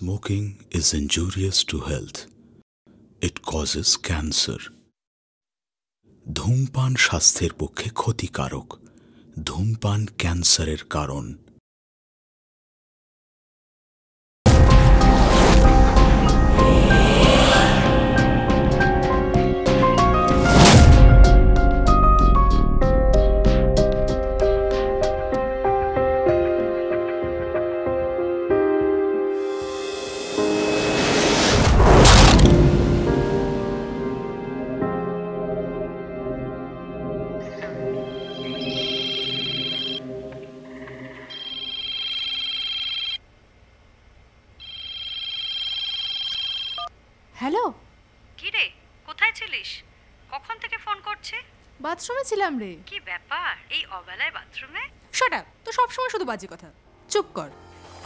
Smoking is injurious to health. It causes cancer. ধূমপান স্বাস্থ্যের পক্ষে ক্ষতিকারক। ধূমপান ক্যান্সারের কারণ। হ্যালো, কি রে, কোথায় ছিলিস? কখন থেকে ফোন করছি? বাথরুমে ছিলাম রে। কি ব্যাপার এই অবেলায় বাথরুমে? শাট আপ, তো সবসময় শুধু বাজে কথা। চুপ কর।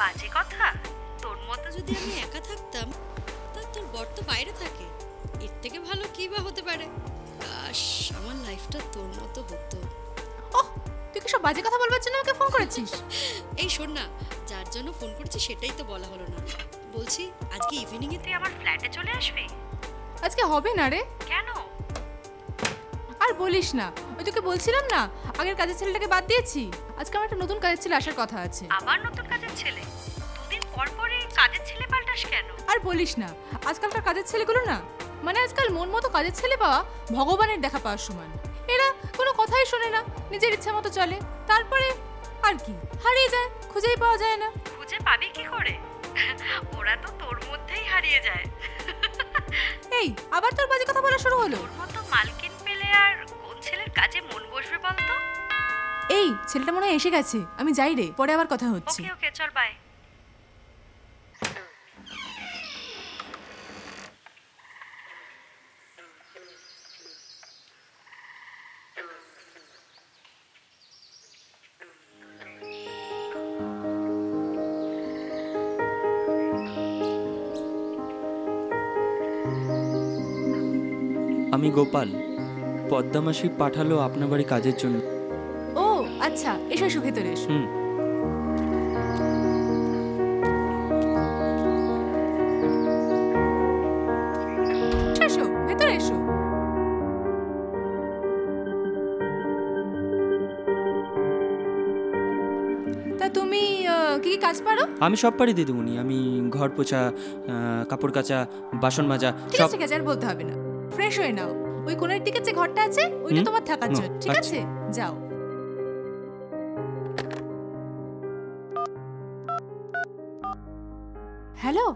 বাজে কথা? তোর মতো যদি আমি একা থাকতাম, তা তোর বর তো বাইরে থাকে, এর থেকে ভালো কি বা হতে পারে? কাশ আমার লাইফটা তোর মতো হতো। ওহ, তুই কি সব বাজে কথা বলবার জন্য আমাকে ফোন করেছিস? এই শোন না, যার জন্য ফোন করছি সেটাই তো বলা হলো না। বলছি আজকে ইভিনিং এ তুই আমার ফ্ল্যাটে চলে আসবি? আজকে হবে না রে। কেন? আর বলিস না, ওই তোকে বলছিলাম না আগের কাজের ছেলেটাকে বাদ দিয়েছি। আজকে আমার একটা নতুন কাজের ছেলে আসার কথা আছে। আবার নতুন কাজের ছেলে? দুদিন পর পরই কাজের ছেলে পাল্টাস কেন? আর বলিস না, আজকালকার কাজের ছেলেগুলো না, মানে আজকাল মন মতো কাজের ছেলে পাওয়া ভগবানের দেখা পাওয়ার সমান। এরা কোনো কথাই শোনে না, নিজের ইচ্ছা মতো চলে, তারপরে আর কি হারিয়ে যায়, খুঁজেই পাওয়া যায় না। খুঁজে পাবি কি করে? ওরা তো তোর মধ্যেই হারিয়ে যায়। এই আবার তোর বাজে কথা বলা শুরু হলো। তোর মতো মালকিন পেলে আর কোন ছেলের কাজে মন বসবে বলতো? এই ছেলেটা মনে হয় এসে গেছে, আমি যাই রে, পরে আবার কথা হচ্ছে। ওকে ওকে, চল বাই। আমি গোপাল, পদ্মামাসি পাঠালো আপনার বাড়ি কাজের জন্য। ও আচ্ছা, এসো এসো, ভেতরে এসো। এসো ভেতরে এসো। তা তুমি কি কি কাজ পারো? আমি সব পারি দিদিমণি। আমি ঘর পোছা, কাপড় কাচা, বাসন মাজা সব। ঠিক আছে, আর বলতে হবে না, ফ্রেশ হয়ে নাও। ওই কোণের দিকে যে ঘরটা আছে ওইটা তোমার থাকার জন্য, ঠিক আছে? যাও। হ্যালো,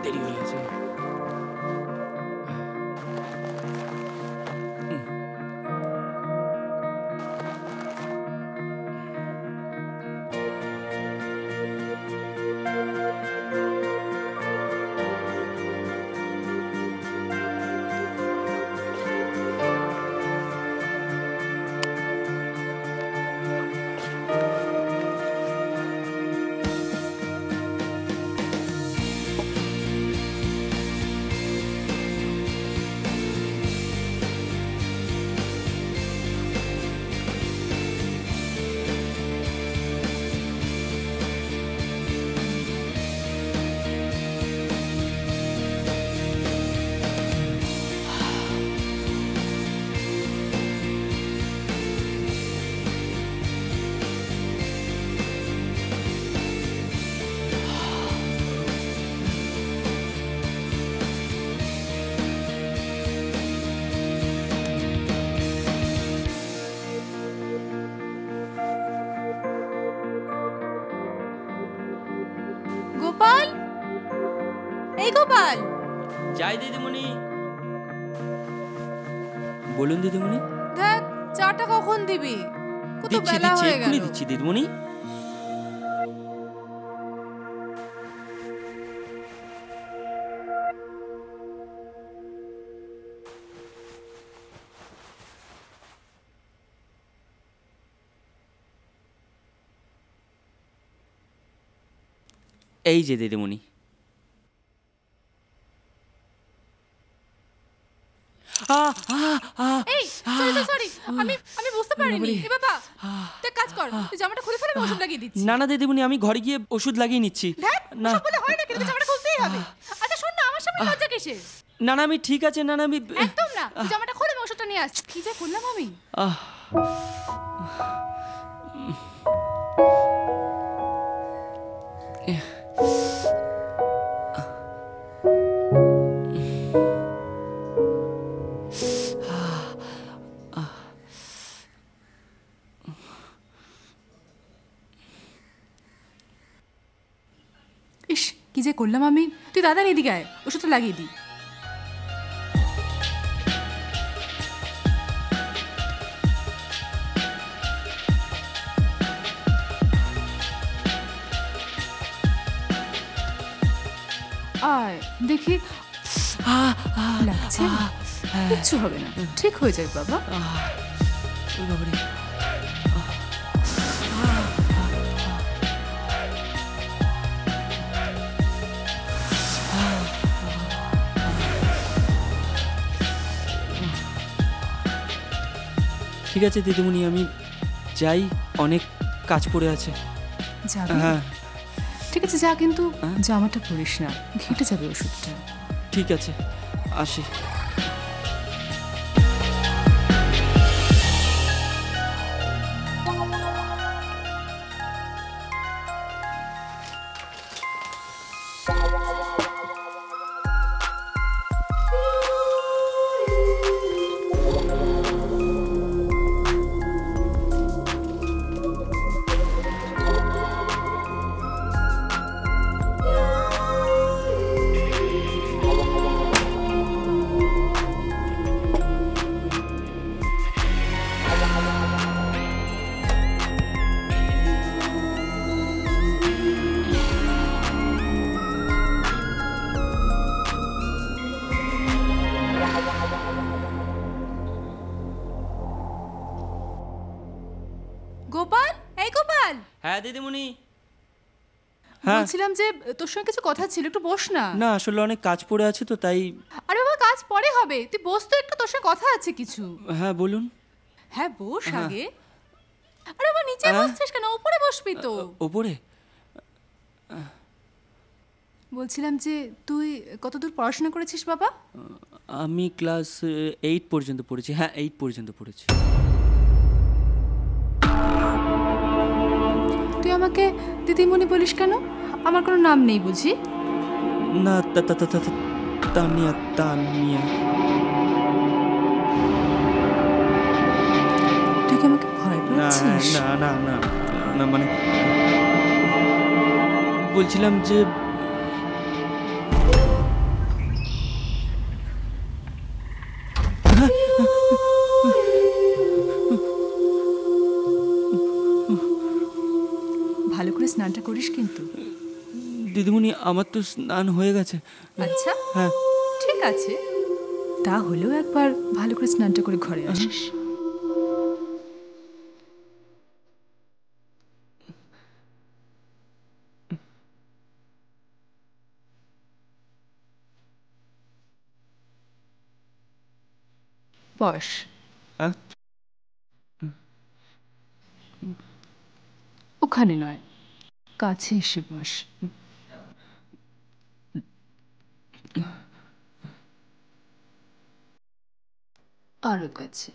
দেরি হয়ে গেছে। গোপাল, এই গোপাল। যাই দিদিমণি। বলুন দিদিমণি। দেখ চাটা কখন দিবি? কত দিচ্ছি বেলা দিচ্ছি, হয়ে এক্ষুনি গেল। দিচ্ছি দিদিমণি। এই যে দিদিমণি। এই সরি সরি, আমি আমি বুঝতে পারিনি। এ বাবা, তুই কাজ কর, তুই জামাটা খুলে ফেলে আমি ওষুধ লাগিয়ে দিচ্ছি। না না দিদিমণি, আমি ঘরে গিয়ে ওষুধ লাগিয়ে নিচ্ছি। না সব বলে হয় না, কিন্তু জামাটা খুলতেই হবে। আচ্ছা শোন না, আমার সামনে লজ্জা কিসের? না না আমি ঠিক আছে, না না আমি একদম না, তুই জামাটা খুলে আমি ওষুধটা নিয়ে আসছি। কি যে করলাম আমি। ইস, কি যে করলাম আমি। তুই দাদা এদিকে আয়, ওষুধটা লাগিয়ে দিই। আয় দেখি, লাগছে? কিচ্ছু হবে না, ঠিক হয়ে যাবে বাবা। ঠিক আছে দিদিমণি, আমি যাই, অনেক কাজ পড়ে আছে। যাবে? হ্যাঁ ঠিক আছে যা, কিন্তু জামাটা পরিস না, ঘেঁটে যাবে ওষুধটা। ঠিক আছে, আসি। গোপাল, এই গোপাল, হ্যাঁ দিদিমণি। হ্যাঁ বলছিলাম যে তোর সঙ্গে কিছু কথা ছিল, একটু বস না। না আসলে অনেক কাজ পড়ে আছে তো তাই। আরে বাবা, কাজ পরে হবে, তুই বস তো একটু, তোর সঙ্গে কথা আছে কিছু। হ্যাঁ বলুন। হ্যাঁ বস আগে। আরে বাবা, নিচে বসছিস কেন? উপরে বসবি তো। ওপরে? বলছিলাম যে তুই কতদূর পড়াশোনা করেছিস বাবা? আমি ক্লাস 8 পর্যন্ত পড়েছি। হ্যাঁ 8 পর্যন্ত পড়েছি। তুই আমাকে দিদিমণি বলিস কেন? আমার কোনো নাম নেই বুঝি? না তানিয়া তানিয়া। তুই কি আমাকে ভয় না পাচ্ছিস? না না না না মানে বলছিলাম যে ভালো করে স্নানটা করিস কিন্তু। দিদিমণি আমার তো স্নান হয়ে গেছে। আচ্ছা হ্যাঁ ঠিক আছে, তা হলেও একবার ভালো করে স্নানটা করে ঘরে আসিস। বস। হ্যাঁ? ওখানে নয়, কাছে এসে বস। আরো কাছে।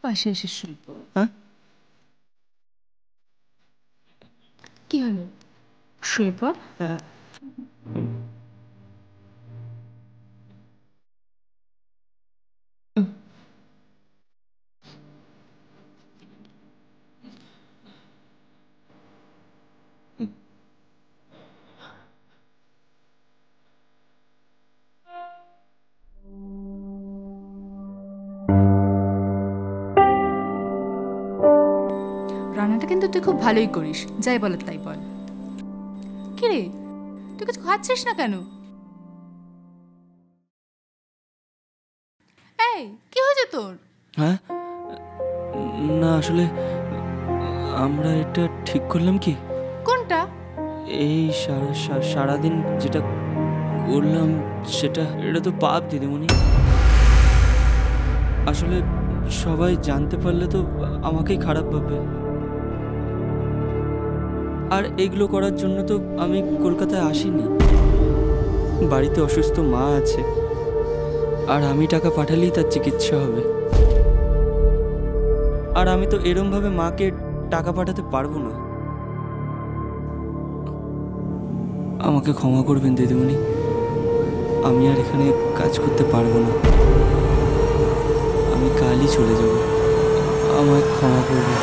পাশে এসে শুয়ে পড়। হ্যাঁ কি হলো? শুয়ে পড়। হ্যাঁ কিন্তু তুই খুব ভালোই করিস, যাই বল তাই বল। কি রে, তুই কিছু খাচ্ছিস না কেন? এই কি হয়েছে তোর? হ্যাঁ, না আসলে আমরা এটা ঠিক করলাম কি? কোনটা? এই সারাদিন যেটা করলাম এটা তো পাপ দিদিমণি। আসলে সবাই জানতে পারলে তো আমাকেই খারাপ ভাববে। আর এইগুলো করার জন্য তো আমি কলকাতায় আসিনি। বাড়িতে অসুস্থ মা আছে, আর আমি টাকা পাঠালেই তার চিকিৎসা হবে। আর আমি তো এরমভাবে মাকে টাকা পাঠাতে পারবো না। আমাকে ক্ষমা করবেন দিদিমণি, আমি আর এখানে কাজ করতে পারবো না। আমি কালই চলে যাব, আমায় ক্ষমা করবেন।